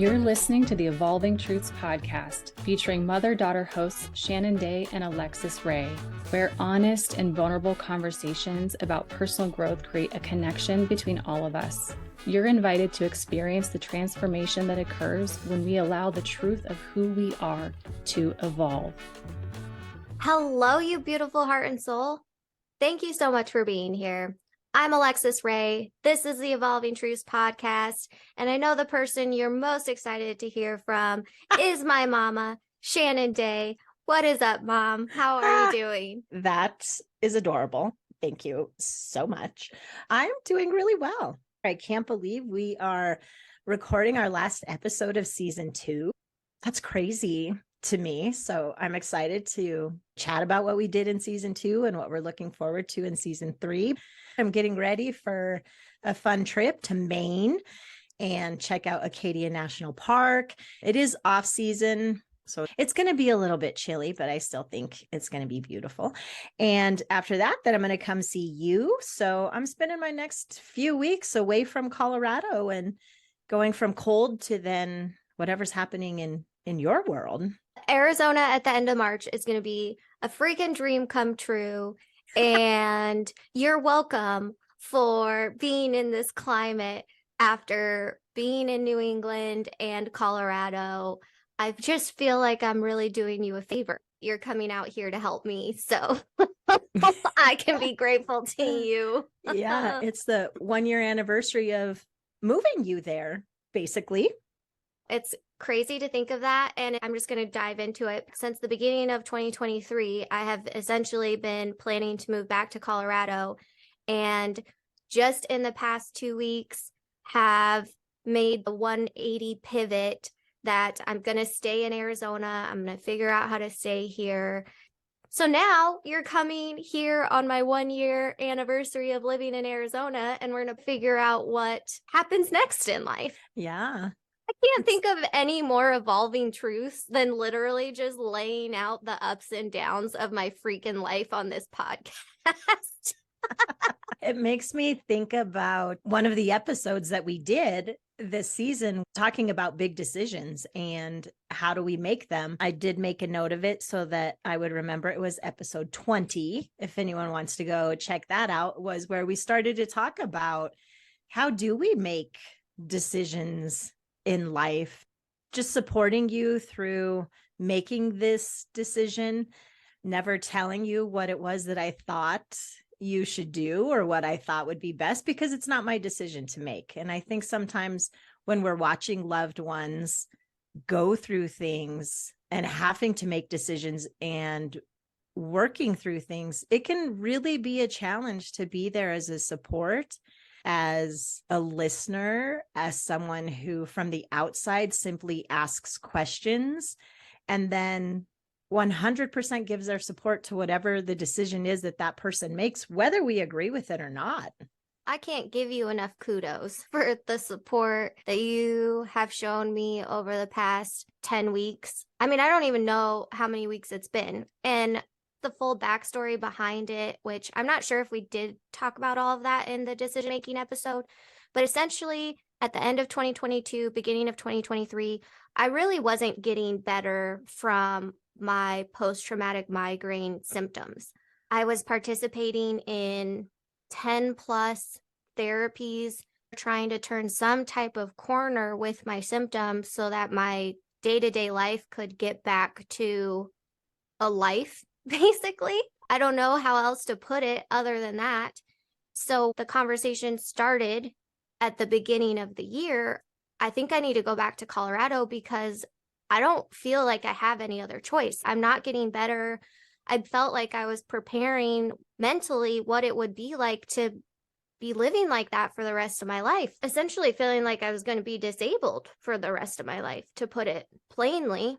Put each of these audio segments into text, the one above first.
You're listening to the Evolving Truths podcast, featuring mother-daughter hosts Shannon Day and Alexus Rae, where honest and vulnerable conversations about personal growth create a connection between all of us. You're invited to experience the transformation that occurs when we allow the truth of who we are to evolve. Hello, you beautiful heart and soul. Thank you so much for being here. I'm Alexus Rae. This is the Evolving Truths podcast, and I know the person you're most excited to hear from is my mama, Shannon Day. What is up, Mom? How are you doing? That is adorable. Thank you so much. I'm doing really well. I can't believe we are recording our last episode of season 2. That's crazy to me. So I'm excited to chat about what we did in season 2 and what we're looking forward to in season 3. I'm getting ready for a fun trip to Maine and check out Acadia National Park. It is off season, so it's going to be a little bit chilly, but I still think it's going to be beautiful. And after that, then I'm going to come see you. So I'm spending my next few weeks away from Colorado and going from cold to then whatever's happening in your world. Arizona at the end of March is going to be a freaking dream come true. And you're welcome for being in this climate after being in New England and Colorado. I just feel like I'm really doing you a favor. You're coming out here to help me, so I can be grateful to you. Yeah, it's the 1-year anniversary of moving you there, basically. It's crazy to think of that, and I'm just going to dive into it. Since the beginning of 2023, I have essentially been planning to move back to Colorado, and just in the past 2 weeks have made the 180 pivot that I'm going to stay in Arizona. I'm going to figure out how to stay here. So now you're coming here on my 1-year anniversary of living in Arizona, and we're going to figure out what happens next in life. Yeah. I can't think of any more evolving truths than literally just laying out the ups and downs of my freaking life on this podcast. It makes me think about one of the episodes that we did this season, talking about big decisions and how do we make them. I did make a note of it so that I would remember. It was episode 20. If anyone wants to go check that out, was where we started to talk about how do we make decisions in life, just supporting you through making this decision, never telling you what it was that I thought you should do or what I thought would be best, because it's not my decision to make. And I think sometimes when we're watching loved ones go through things and having to make decisions and working through things, it can really be a challenge to be there as a support, as a listener, as someone who from the outside simply asks questions and then 100% gives their support to whatever the decision is that that person makes, whether we agree with it or not. I can't give you enough kudos for the support that you have shown me over the past 10 weeks. I mean, I don't even know how many weeks it's been. And the full backstory behind it, which I'm not sure if we did talk about all of that in the decision-making episode, but essentially at the end of 2022, beginning of 2023, I really wasn't getting better from my post-traumatic migraine symptoms. I was participating in 10 plus therapies, trying to turn some type of corner with my symptoms so that my day-to-day life could get back to a life. Basically, I don't know how else to put it other than that. So the conversation started at the beginning of the year. I think I need to go back to Colorado because I don't feel like I have any other choice. I'm not getting better. I felt like I was preparing mentally what it would be like to be living like that for the rest of my life, essentially feeling like I was going to be disabled for the rest of my life, to put it plainly.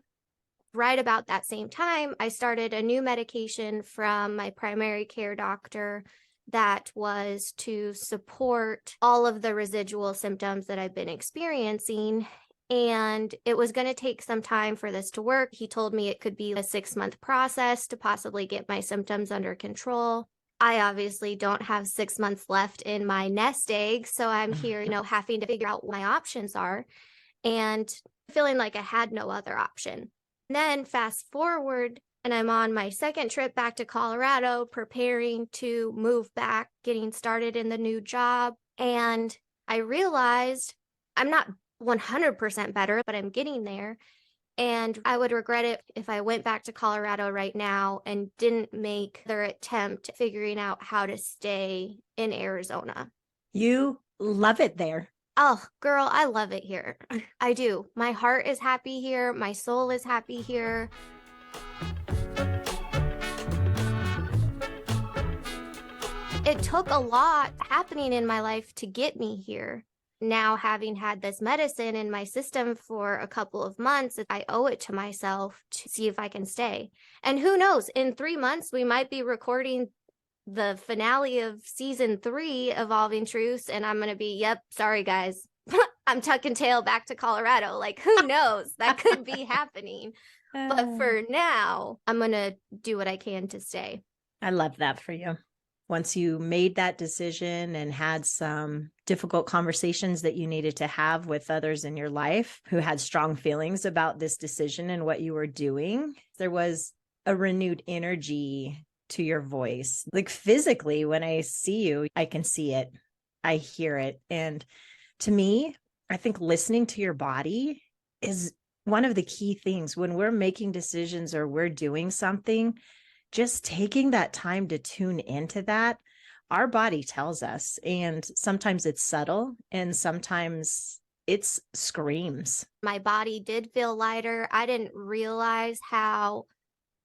Right about that same time, I started a new medication from my primary care doctor that was to support all of the residual symptoms that I've been experiencing. And it was going to take some time for this to work. He told me it could be a 6-month process to possibly get my symptoms under control. I obviously don't have 6 months left in my nest egg, so I'm here, having to figure out what my options are. And feeling like I had no other option. And then fast forward, and I'm on my second trip back to Colorado, preparing to move back, getting started in the new job. And I realized I'm not 100% better, but I'm getting there. And I would regret it if I went back to Colorado right now and didn't make their attempt figuring out how to stay in Arizona. You love it there. Oh, girl, I love it here. I do. My heart is happy here. My soul is happy here. It took a lot happening in my life to get me here. Now, having had this medicine in my system for a couple of months, I owe it to myself to see if I can stay. And who knows, in 3 months, we might be recording the finale of season 3, Evolving Truths, and I'm going to be, yep, sorry, guys. I'm tucking tail back to Colorado. Like, who knows? That could be happening. But for now, I'm going to do what I can to stay. I love that for you. Once you made that decision and had some difficult conversations that you needed to have with others in your life who had strong feelings about this decision and what you were doing, there was a renewed energy to your voice. Like physically, when I see you, I can see it. I hear it. And to me, I think listening to your body is one of the key things when we're making decisions or we're doing something. Just taking that time to tune into that, our body tells us, and sometimes it's subtle and sometimes it screams. My body did feel lighter. I didn't realize how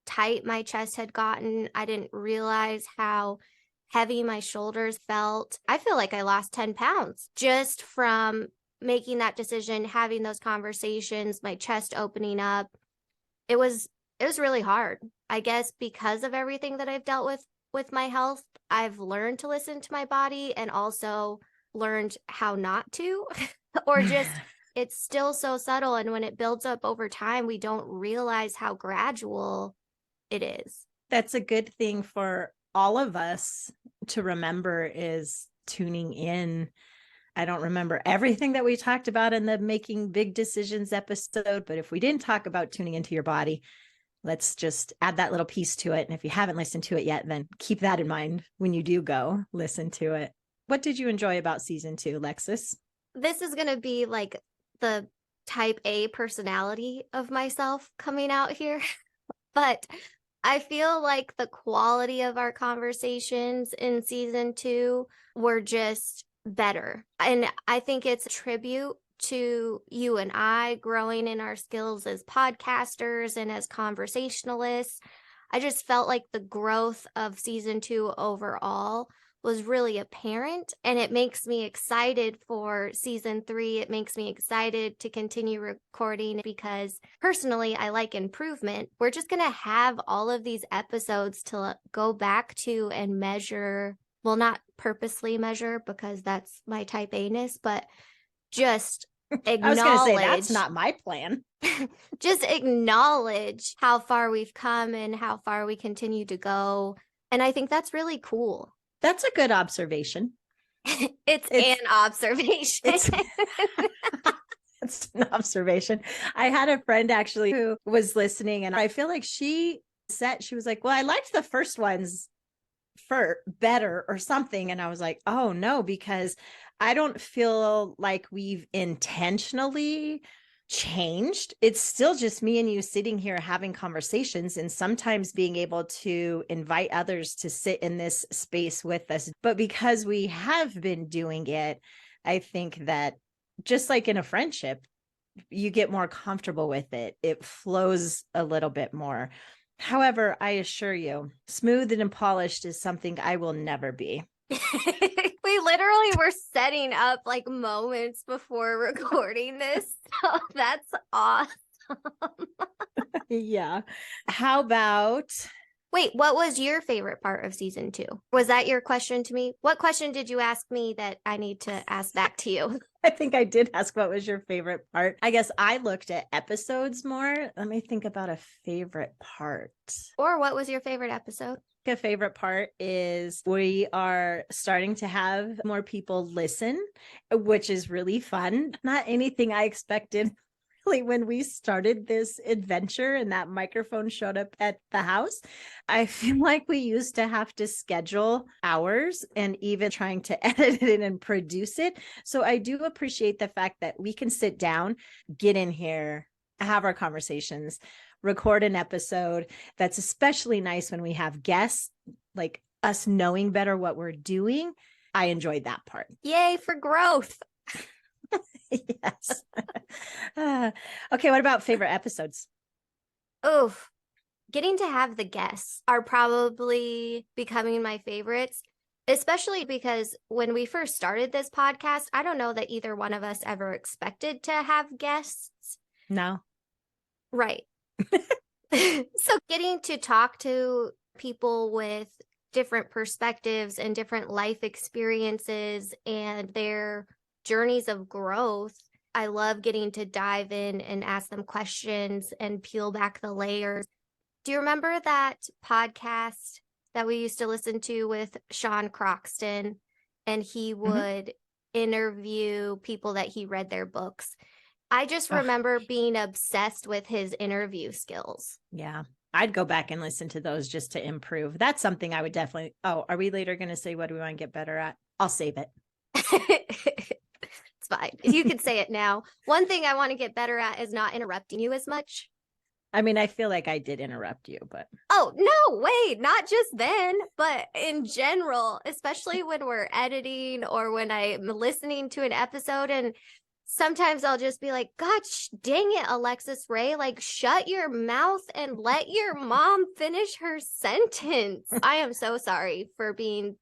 tight my chest had gotten. I didn't realize how heavy my shoulders felt. I feel like I lost 10 pounds just from making that decision, having those conversations, my chest opening up. It was really hard. I guess because of everything that I've dealt with my health, I've learned to listen to my body and also learned how not to, or just it's still so subtle. And when it builds up over time, we don't realize how gradual it is. That's a good thing for all of us to remember is tuning in. I don't remember everything that we talked about in the Making Big Decisions episode, but if we didn't talk about tuning into your body, let's just add that little piece to it. And if you haven't listened to it yet, then keep that in mind when you do go listen to it. What did you enjoy about season 2, Alexus? This is going to be like the type A personality of myself coming out here. But I feel like the quality of our conversations in season 2 were just better. And I think it's a tribute to you and I growing in our skills as podcasters and as conversationalists. I just felt like the growth of season 2 overall was really apparent, and it makes me excited for season 3. It makes me excited to continue recording because personally, I like improvement. We're just going to have all of these episodes to go back to and measure. Well, not purposely measure because that's my type A-ness, but just acknowledge. I was going to say, that's not my plan. Just acknowledge how far we've come and how far we continue to go. And I think that's really cool. That's a good observation. It's an observation. It's an observation. I had a friend actually who was listening, and I feel like she was like, well, I liked the first ones for better or something. And I was like, oh no, because I don't feel like we've intentionally changed. It's still just me and you sitting here having conversations and sometimes being able to invite others to sit in this space with us. But because we have been doing it, I think that just like in a friendship, you get more comfortable with it. It flows a little bit more. However, I assure you, smooth and polished is something I will never be. We literally were setting up like moments before recording this. So that's awesome. Yeah. How about... Wait, what was your favorite part of season 2? Was that your question to me? What question did you ask me that I need to ask back to you? I think I did ask what was your favorite part. I guess I looked at episodes more. Let me think about a favorite part. Or what was your favorite episode? A favorite part is we are starting to have more people listen, which is really fun. Not anything I expected Ironically, when we started this adventure and that microphone showed up at the house, I feel like we used to have to schedule hours and even trying to edit it and produce it. So I do appreciate the fact that we can sit down, get in here, have our conversations, record an episode. That's especially nice when we have guests, like us knowing better what we're doing. I enjoyed that part. Yay for growth. Yes. Okay, what about favorite episodes? Oof. Getting to have the guests are probably becoming my favorites, especially because when we first started this podcast, I don't know that either one of us ever expected to have guests. No. Right. So getting to talk to people with different perspectives and different life experiences and their journeys of growth, I love getting to dive in and ask them questions and peel back the layers. Do you remember that podcast that we used to listen to with Sean Croxton? And he would interview people that he read their books. I just remember being obsessed with his interview skills. Yeah. I'd go back and listen to those just to improve. That's something I would definitely. Oh, are we later going to say what do we want to get better at? I'll save it. It's fine. You can say it now. One thing I want to get better at is not interrupting you as much. I mean, I feel like I did interrupt you, but. Oh, no, wait, not just then, but in general, especially when we're editing or when I'm listening to an episode, and sometimes I'll just be like, gosh, dang it, Alexus Rae, like shut your mouth and let your mom finish her sentence. I am so sorry for being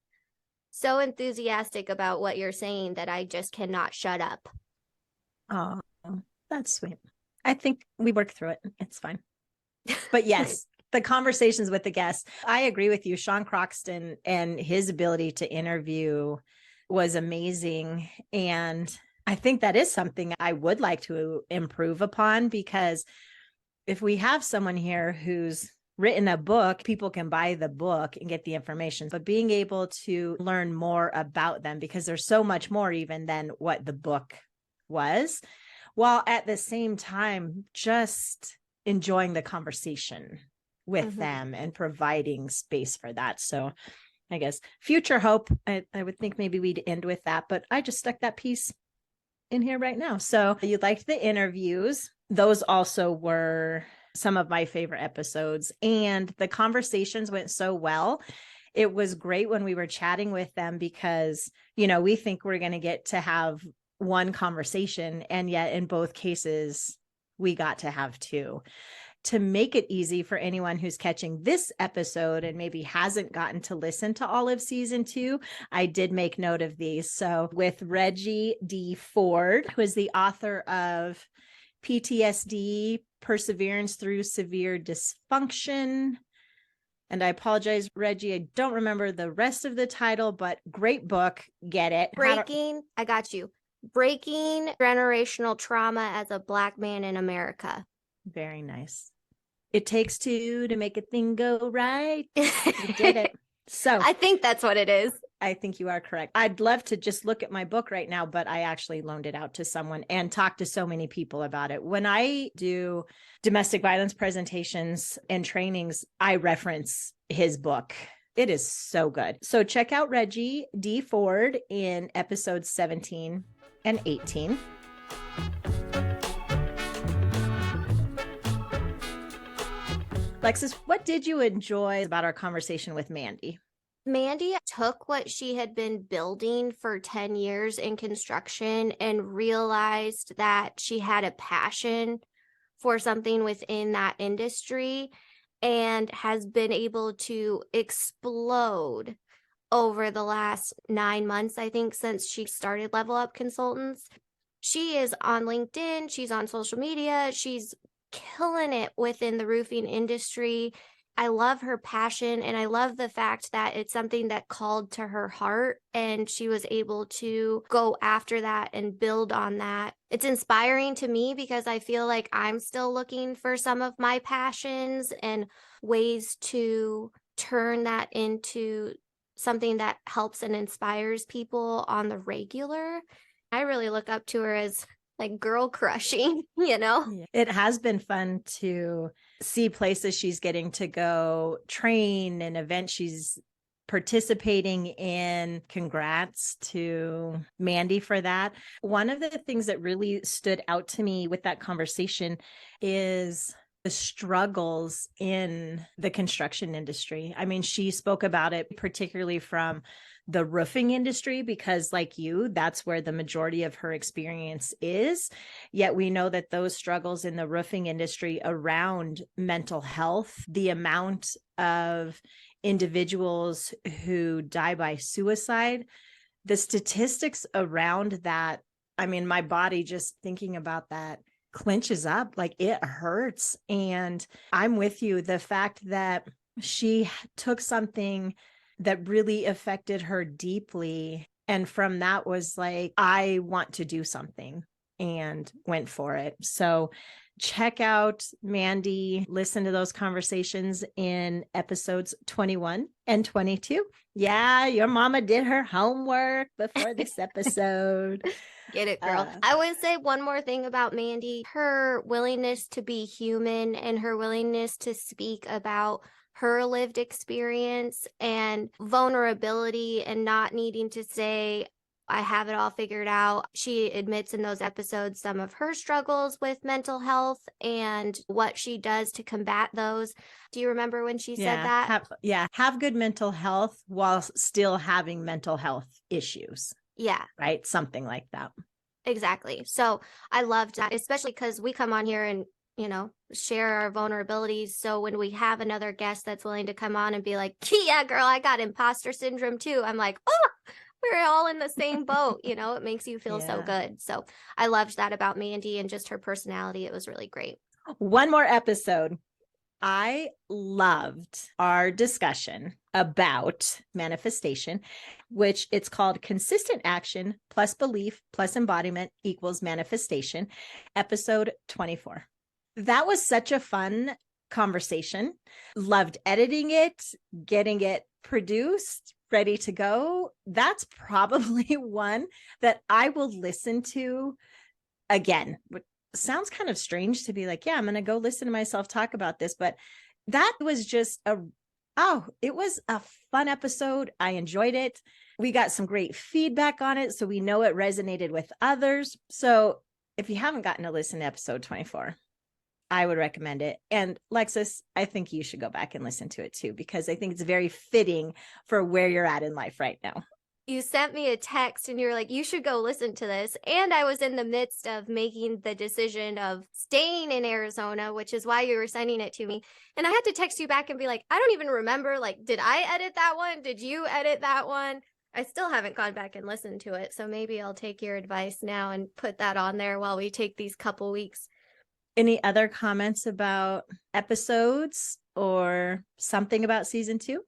so enthusiastic about what you're saying that I just cannot shut up. Oh, that's sweet. I think we work through it. It's fine. But yes, the conversations with the guests, I agree with you. Sean Croxton and his ability to interview was amazing. And I think that is something I would like to improve upon, because if we have someone here who's written a book, people can buy the book and get the information, but being able to learn more about them, because there's so much more even than what the book was, while at the same time just enjoying the conversation with them and providing space for that. So I guess future hope, I would think maybe we'd end with that, but I just stuck that piece in here right now. So you liked the interviews. Those also were some of my favorite episodes, and the conversations went so well. It was great when we were chatting with them because, you know, we think we're going to get to have one conversation, and yet in both cases, we got to have two. To make it easy for anyone who's catching this episode and maybe hasn't gotten to listen to all of season 2, I did make note of these. So with Reggie D. Ford, who is the author of PTSD, Perseverance Through Severe Dysfunction. And I apologize, Reggie, I don't remember the rest of the title, but great book. Get it. I got you. Breaking Generational Trauma as a Black Man in America. Very nice. It takes two to make a thing go right. You did it. So I think that's what it is. I think you are correct. I'd love to just look at my book right now, but I actually loaned it out to someone and talked to so many people about it. When I do domestic violence presentations and trainings, I reference his book. It is so good. So check out Reggie D. Ford in episodes 17 and 18. Alexus, what did you enjoy about our conversation with Mandy? Mandy took what she had been building for 10 years in construction and realized that she had a passion for something within that industry and has been able to explode over the last 9 months, I think, since she started Level Up Consultants. She is on LinkedIn. She's on social media. She's killing it within the roofing industry. I love her passion, and I love the fact that it's something that called to her heart and she was able to go after that and build on that. It's inspiring to me because I feel like I'm still looking for some of my passions and ways to turn that into something that helps and inspires people on the regular. I really look up to her as like girl crushing, you know? Yeah. It has been fun to see places she's getting to go, train, and events she's participating in. Congrats to Mandy for that. One of the things that really stood out to me with that conversation is the struggles in the construction industry. I mean, she spoke about it particularly from the roofing industry, because like you, that's where the majority of her experience is. Yet we know that those struggles in the roofing industry around mental health, the amount of individuals who die by suicide, the statistics around that, I mean, my body just thinking about that clenches up, like it hurts. And I'm with you. The fact that she took something that really affected her deeply, and from that was like, I want to do something, and went for it. So check out Mandy, listen to those conversations in episodes 21 and 22. Yeah, your mama did her homework before this episode. Get it, girl. I would say one more thing about Mandy, her willingness to be human and her willingness to speak about her lived experience and vulnerability and not needing to say, I have it all figured out. She admits in those episodes some of her struggles with mental health and what she does to combat those. Do you remember when she said that? Have good mental health while still having mental health issues. Yeah. Right? Something like that. Exactly. So I loved that, especially because we come on here and, share our vulnerabilities. So when we have another guest that's willing to come on and be like, yeah, girl, I got imposter syndrome too. I'm like, oh, we're all in the same boat. It makes you feel so good. So I loved that about Mandy and just her personality. It was really great. One more episode. I loved our discussion about manifestation, which it's called Consistent Action plus Belief plus Embodiment equals Manifestation, episode 24. That was such a fun conversation. Loved editing it, getting it produced, ready to go. That's probably one that I will listen to again. Sounds kind of strange to be like, yeah, I'm going to go listen to myself talk about this, but that was just it was a fun episode. I enjoyed it. We got some great feedback on it, so we know it resonated with others. So if you haven't gotten to listen to episode 24, I would recommend it. And Lexus, I think you should go back and listen to it too, because I think it's very fitting for where you're at in life right now. You sent me a text and you were like, you should go listen to this. And I was in the midst of making the decision of staying in Arizona, which is why you were sending it to me. And I had to text you back and be like, I don't even remember. Like, did I edit that one? Did you edit that one? I still haven't gone back and listened to it. So maybe I'll take your advice now and put that on there while we take these couple weeks. Any other comments about episodes or something about season 2?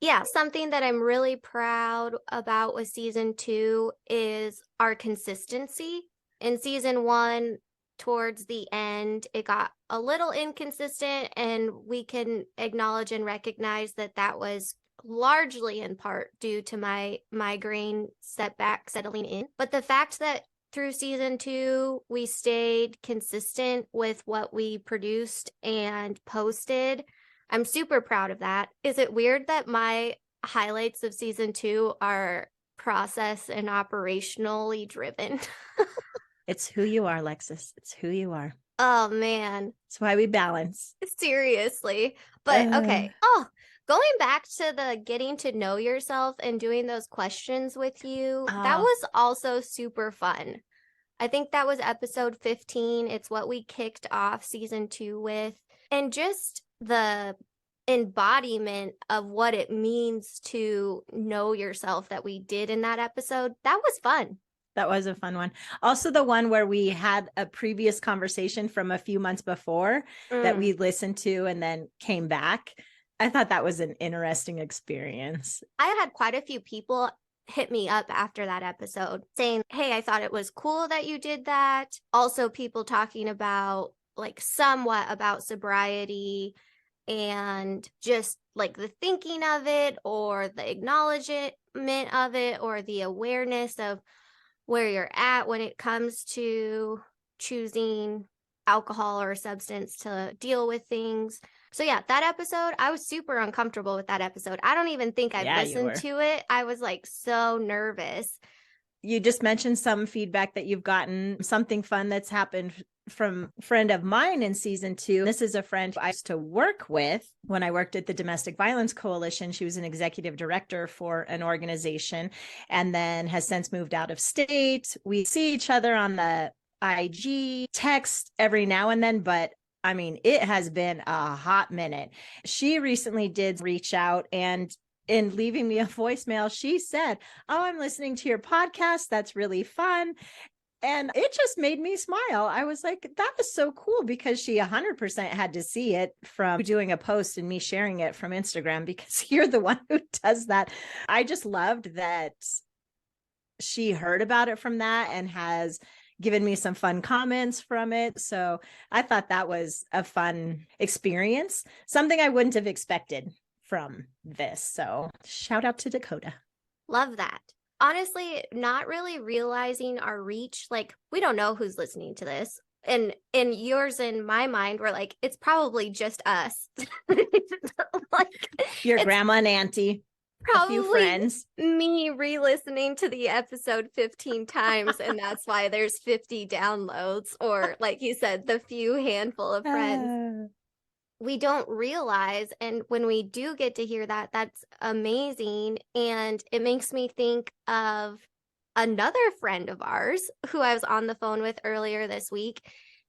Yeah, something that I'm really proud about with season 2 is our consistency. In season 1, towards the end, it got a little inconsistent, and we can acknowledge and recognize that that was largely in part due to my migraine setback settling in. But the fact that through season 2, we stayed consistent with what we produced and posted, I'm super proud of that. Is it weird that my highlights of season 2 are process and operationally driven? It's who you are, Alexis. It's who you are. Oh, man. That's why we balance. Seriously. But okay. Going back to the getting to know yourself and doing those questions with you, that was also super fun. I think that was episode 15. It's what we kicked off season 2 with. And just the embodiment of what it means to know yourself that we did in that episode, that was fun. That was a fun one. Also, the one where we had a previous conversation from a few months before that we listened to and then came back. I thought that was an interesting experience. I had quite a few people hit me up after that episode saying, hey, I thought it was cool that you did that. Also, people talking about like somewhat about sobriety and just like the thinking of it or the acknowledgement of it or the awareness of where you're at when it comes to choosing alcohol or a substance to deal with things. So yeah, that episode, I was super uncomfortable with that episode. I don't even think I've Yeah, you listened were. to it. I was like so nervous. You just mentioned some feedback that you've gotten, something fun that's happened from a friend of mine in season 2. This is a friend I used to work with when I worked at the Domestic Violence Coalition. She was an executive director for an organization and then has since moved out of state. We see each other on the IG, text every now and then, but I mean, it has been a hot minute. She recently did reach out, and in leaving me a voicemail, she said, "Oh, I'm listening to your podcast. That's really fun." And it just made me smile. I was like, that was so cool, because she 100% had to see it from doing a post and me sharing it from Instagram, because you're the one who does that. I just loved that she heard about it from that and has given me some fun comments from it. So I thought that was a fun experience, something I wouldn't have expected from this. So shout out to Dakota. Love that. Honestly, not really realizing our reach. Like, we don't know who's listening to this. And in yours and my mind, we're like, it's probably just us. Like, Your it's grandma and auntie, a few probably friends. me re-listening to the episode 15 times, and that's why there's 50 downloads, or like you said, the few handful of friends. We don't realize, and when we do get to hear that, that's amazing. And it makes me think of another friend of ours who I was on the phone with earlier this week,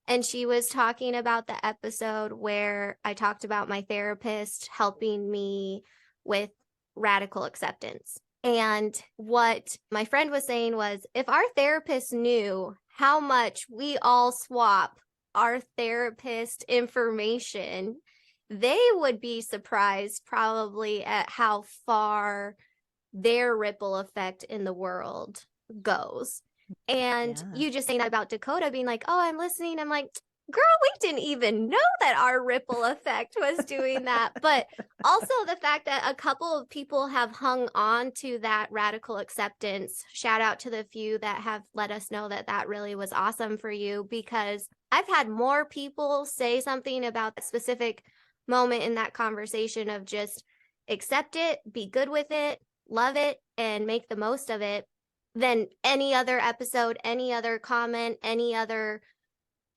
and she was talking about the episode where I talked about my therapist helping me with radical acceptance. And what my friend was saying was, if our therapist knew how much we all swap our therapist information, they would be surprised probably at how far their ripple effect in the world goes. And you just saying that about Dakota being like, oh, I'm listening. I'm like, girl, we didn't even know that our ripple effect was doing that. But also the fact that a couple of people have hung on to that radical acceptance. Shout out to the few that have let us know that that really was awesome for you, because I've had more people say something about the specific moment in that conversation of just accept it, be good with it, love it, and make the most of it, than any other episode, any other comment, any other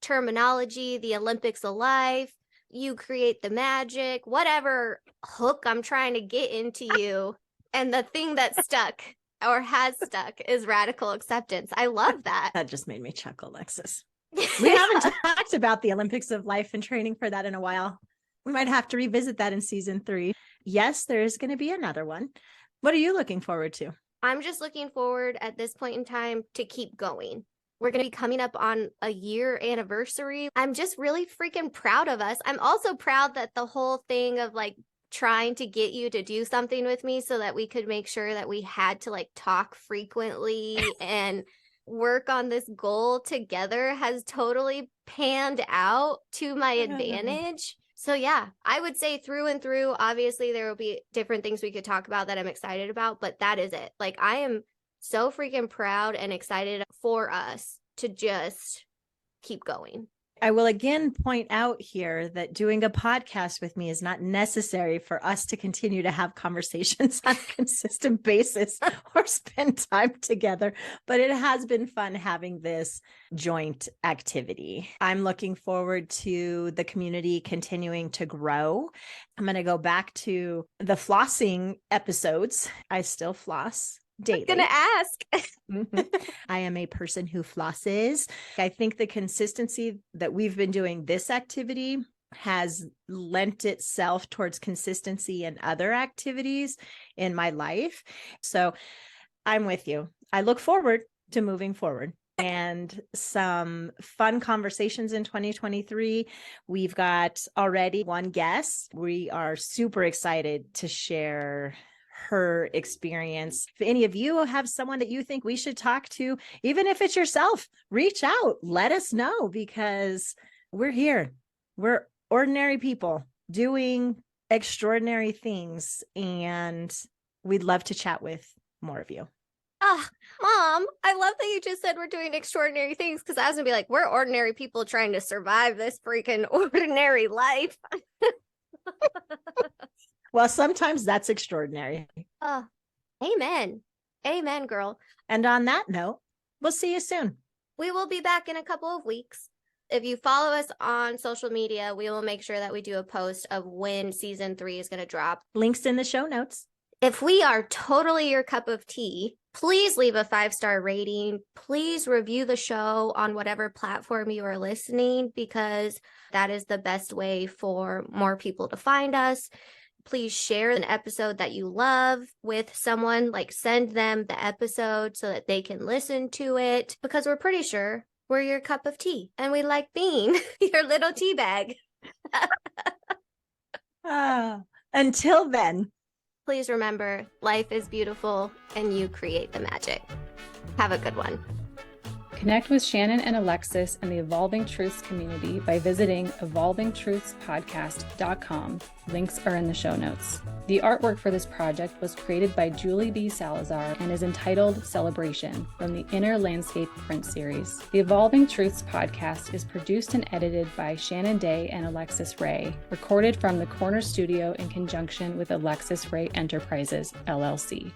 terminology, the Olympics of life, you create the magic, whatever hook I'm trying to get into you. And the thing that stuck or has stuck is radical acceptance. I love that. That just made me chuckle, Alexis. We haven't talked about the Olympics of life and training for that in a while. We might have to revisit that in season 3. Yes, there is going to be another one. What are you looking forward to? I'm just looking forward at this point in time to keep going. We're going to be coming up on a year anniversary. I'm just really freaking proud of us. I'm also proud that the whole thing of like trying to get you to do something with me so that we could make sure that we had to like talk frequently and work on this goal together has totally panned out to my advantage. So yeah, I would say through and through, obviously there will be different things we could talk about that I'm excited about, but that is it. Like, I am so freaking proud and excited for us to just keep going. I will again point out here that doing a podcast with me is not necessary for us to continue to have conversations on a consistent basis or spend time together, but it has been fun having this joint activity. I'm looking forward to the community continuing to grow. I'm going to go back to the flossing episodes. I still floss daily. I'm gonna ask. I am a person who flosses. I think the consistency that we've been doing this activity has lent itself towards consistency in other activities in my life. So I'm with you. I look forward to moving forward and some fun conversations in 2023. We've got already one guest. We are super excited to share her experience. If any of you have someone that you think we should talk to, even if it's yourself, reach out, let us know, because we're here. We're ordinary people doing extraordinary things, and we'd love to chat with more of you. Ah, Mom, I love that you just said we're doing extraordinary things because I was gonna be like, we're ordinary people trying to survive this freaking ordinary life. Well, sometimes that's extraordinary. Oh, amen. Amen, girl. And on that note, we'll see you soon. We will be back in a couple of weeks. If you follow us on social media, we will make sure that we do a post of when season 3 is going to drop. Links in the show notes. If we are totally your cup of tea, please leave a 5-star rating. Please review the show on whatever platform you are listening, because that is the best way for more people to find us. Please share an episode that you love with someone, like send them the episode so that they can listen to it, because we're pretty sure we're your cup of tea and we like being your little tea bag. Until then, please remember, life is beautiful and you create the magic. Have a good one. Connect with Shannon and Alexus and the Evolving Truths community by visiting evolvingtruthspodcast.com. Links are in the show notes. The artwork for this project was created by Julie B. Salazar and is entitled Celebration from the Inner Landscape print series. The Evolving Truths podcast is produced and edited by Shannon Day and Alexus Rae, recorded from the Corner Studio in conjunction with Alexus Rae Enterprises, LLC.